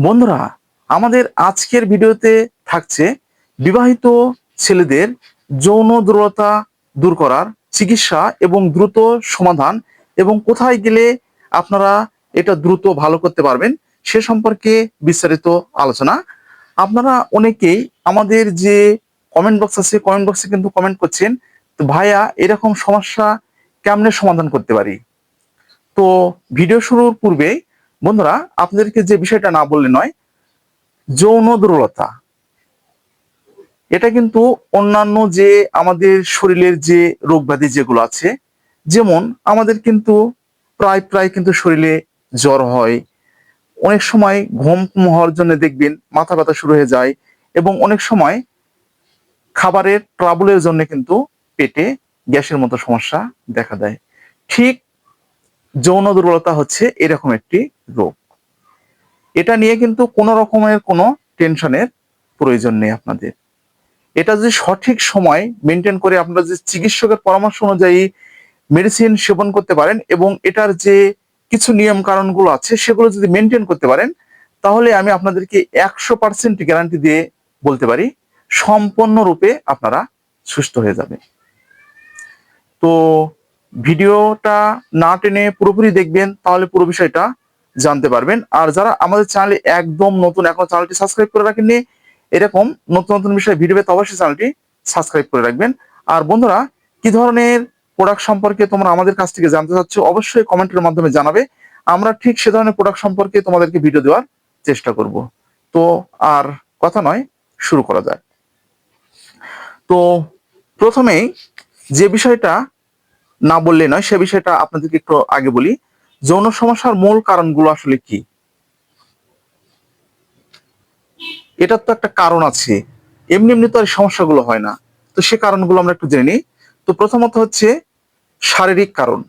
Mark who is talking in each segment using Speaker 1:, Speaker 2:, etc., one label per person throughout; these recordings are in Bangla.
Speaker 1: বন্ধুরা, আমাদের আজকের ভিডিওতে থাকছে বিবাহিত ছেলেদের যৌন দুর্বলতা দূর করার চিকিৎসা এবং দ্রুত সমাধান এবং কোথায় গেলে আপনারা এটা দ্রুত ভালো করতে পারবেন সে সম্পর্কে বিস্তারিত আলোচনা। আপনারা অনেকেই আমাদের যে কমেন্ট বক্স আছে, কমেন্ট বক্সে কিন্তু কমেন্ট করছেন, তো ভাইয়া এরকম সমস্যা কেমনে সমাধান করতে পারি। তো ভিডিও শুরুর পূর্বে বন্ধুরা, আপনাদেরকে যে বিষয়টা না বললে নয়, যৌন দুর্বলতা এটা কিন্তু অন্যান্য যে আমাদের শরীরের যে রোগ ব্যাধি যেগুলো আছে, যেমন আমাদের কিন্তু প্রায় প্রায় কিন্তু শরীরে জ্বর হয়, অনেক সময় ঘুম কম হওয়ার জন্য দেখবেন মাথা ব্যথা শুরু হয়ে যায়, এবং অনেক সময় খাবারের ট্রাবলের জন্য কিন্তু পেটে গ্যাসের মতো সমস্যা দেখা দেয়। ঠিক যৌন দুর্বলতা হচ্ছে এরকম একটি রোগ। এটা নিয়ে কিন্তু কোনো রকমের কোনো টেনশনের প্রয়োজন নেই আপনাদের। এটা যদি সঠিক সময় মেনটেন করে আপনারা যে চিকিৎসকের পরামর্শ অনুযায়ী মেডিসিন সেবন করতে পারেন এবং এটার যে কিছু নিয়ম কারণগুলো আছে সেগুলো যদি মেনটেন করতে পারেন, তাহলে আমি আপনাদেরকে 100% গ্যারান্টি দিয়ে বলতে পারি সম্পূর্ণরূপে আপনারা সুস্থ হয়ে যাবে। তো ভিডিওটা না টেনে পুরোপুরি দেখবেন, তাহলে পুরো বিষয়টা জানতে পারবেন। আর যারা আমাদের চ্যানেলে একদম নতুন, এখনো চ্যানেলটি সাবস্ক্রাইব করে রাখেননি, এরকম নতুন নতুন বিষয়ে ভিডিও পেতে অবশ্যই চ্যানেলটি সাবস্ক্রাইব করে রাখবেন। আর বন্ধুরা, কি ধরনের প্রোডাক্ট সম্পর্কে তোমরা আমাদের কাছ থেকে জানতে চাচ্ছ অবশ্যই কমেন্টের মাধ্যমে জানাবে। আমরা ঠিক সে ধরনের প্রোডাক্ট সম্পর্কে তোমাদেরকে ভিডিও দেওয়ার চেষ্টা করব। তো আর কথা নয়, শুরু করা যায়। তো প্রথমেই যে বিষয়টা না বললে নয় সে বিষয়টা আপনাদেরকে একটু আগে বলি। যৌন সমস্যার মূল কারণগুলো আসলে কি, এটার তো একটা কারণ আছে, এমনি এমনি তো আর সমস্যাগুলো হয় না। তো সে কারণগুলো আমরা একটু জেনে নিই। তো প্রথমত হচ্ছে শারীরিক কারণ।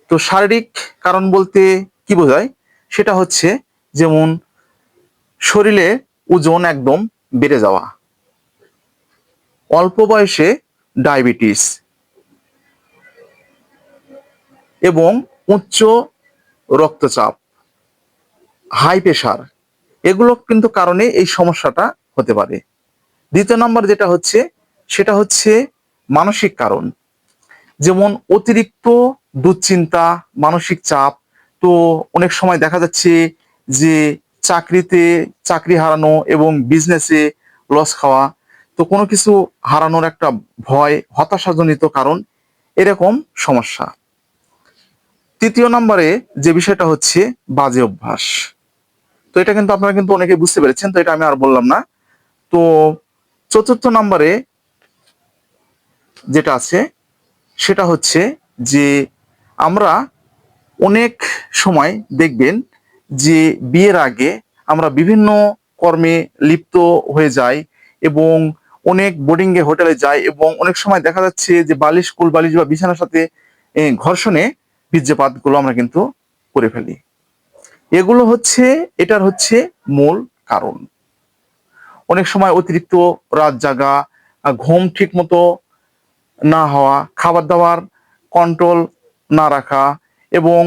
Speaker 1: তো শারীরিক কারণ বলতে কি বোঝায়, সেটা হচ্ছে যেমন শরীরে ওজন একদম বেড়ে যাওয়া, অল্প বয়সে ডায়াবেটিস এবং উচ্চ রক্তচাপ, হাই প্রেশার, এগুলো কিন্তু কারণে এই সমস্যাটা হতে পারে। দ্বিতীয় নম্বর যেটা হচ্ছে সেটা হচ্ছে মানসিক কারণ, যেমন অতিরিক্ত দুশ্চিন্তা, মানসিক চাপ। তো অনেক সময় দেখা যাচ্ছে যে চাকরিতে চাকরি হারানো এবং বিজনেসে লস খাওয়া, তো কোনো কিছু হারানোর একটা ভয়, হতাশাজনিত কারণ, এরকম সমস্যা। তৃতীয় নম্বরে যে বিষয়টা হচ্ছে বাজে অভ্যাস। তো এটা কিন্তু আপনারা কিন্তু অনেকে বুঝতে পেরেছেন, তো এটা আমি আর বললাম না। তো চতুর্থ নম্বরে যেটা আছে সেটা হচ্ছে যে আমরা অনেক সময় দেখবেন যে বিয়ের আগে আমরা বিভিন্ন কর্মে লিপ্ত হয়ে যাই এবং অনেক বোর্ডিংয়ে হোটেলে যাই, এবং অনেক সময় দেখা যাচ্ছে যে বালিশ, কুল বালিশ বা বিছানার সাথে ঘর্ষণে বীর্যপাতগুলো আমরা কিন্তু করে ফেলি। এগুলো হচ্ছে এটার হচ্ছে মূল কারণ। অনেক সময় অতিরিক্ত রাত জাগা, ঘুম ঠিক মতো না হওয়া, খাবার দাবার কন্ট্রোল না রাখা, এবং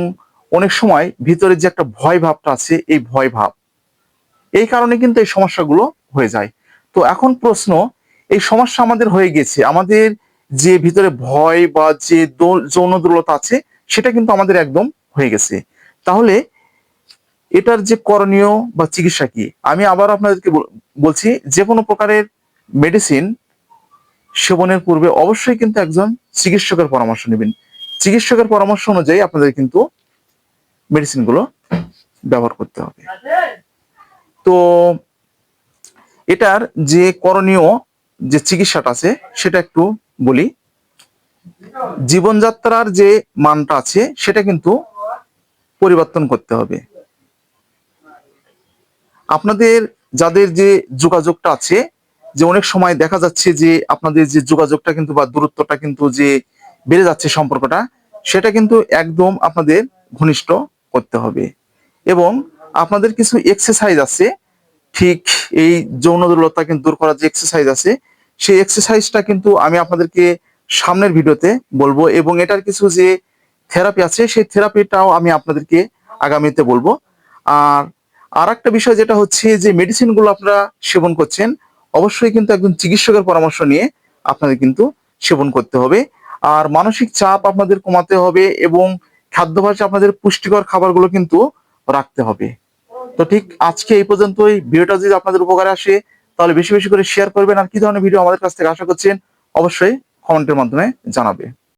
Speaker 1: অনেক সময় ভিতরে যে একটা ভয় ভাবটা আছে এই ভয় ভাব, এই কারণে কিন্তু এই সমস্যাগুলো হয়ে যায়। তো এখন প্রশ্ন, এই সমস্যা আমাদের হয়ে গেছে, আমাদের যে ভিতরে ভয় বা যে যৌন দুর্বলতা আছে সেটা কিন্তু আমাদের একদম হয়ে গেছে। তাহলে এটার যে করণীয় বা চিকিৎসা কি, আমি আবার আপনাদেরকে বলছি, যে কোনো প্রকারের মেডিসিন সেবনের পূর্বে অবশ্যই কিন্তু একজন চিকিৎসকের পরামর্শ নেবেন। চিকিৎসকের পরামর্শ অনুযায়ী আপনাদের কিন্তু মেডিসিনগুলো ব্যবহার করতে হবে। তো এটার যে করণীয় যে চিকিৎসাটা আছে সেটা একটু বলি। জীবনযাত্রার যে মানটা আছে সেটা কিন্তু পরিবর্তন করতে হবে। আপনাদের যাদের যে যোগাযোগটা আছে, যে অনেক সময় দেখা যাচ্ছে যে আপনাদের যে যোগাযোগটা কিন্তু বা দূরত্বটা কিন্তু যে বেড়ে যাচ্ছে সম্পর্কটা, সেটা কিন্তু একদম আপনাদের ঘনিষ্ঠ করতে হবে। এবং আপনাদের কিছু এক্সারসাইজ আছে, ঠিক এই যৌন দুর্বলতা কিন্তু দূর করার যে এক্সারসাইজ আছে সেই এক্সারসাইজটা কিন্তু আমি আপনাদেরকে সামনের ভিডিওতে বলবো, এবং এটার কিছু যে থেরাপি আছে সেই থেরাপিটাও আমি আপনাদেরকে আগামীতে বলবো। আর আর একটা বিষয় যেটা হচ্ছে যে মেডিসিন গুলো আপনারা সেবন করছেন, অবশ্যই কিন্তু একজন চিকিৎসকের পরামর্শ নিয়ে আপনাদের কিন্তু সেবন করতে হবে। আর মানসিক চাপ আপনাদের কমাতে হবে এবং খাদ্যাভ্যাসে আপনাদের পুষ্টিকর খাবারগুলো কিন্তু রাখতে হবে। তো ঠিক আজকে এই পর্যন্তই। ভিডিওটা যদি আপনাদের উপকারে আসে তাহলে বেশি বেশি করে শেয়ার করবেন। আর কি ধরনের ভিডিও আমাদের কাছ থেকে আশা করছেন অবশ্যই কমেন্টের মাধ্যমে জানাবে।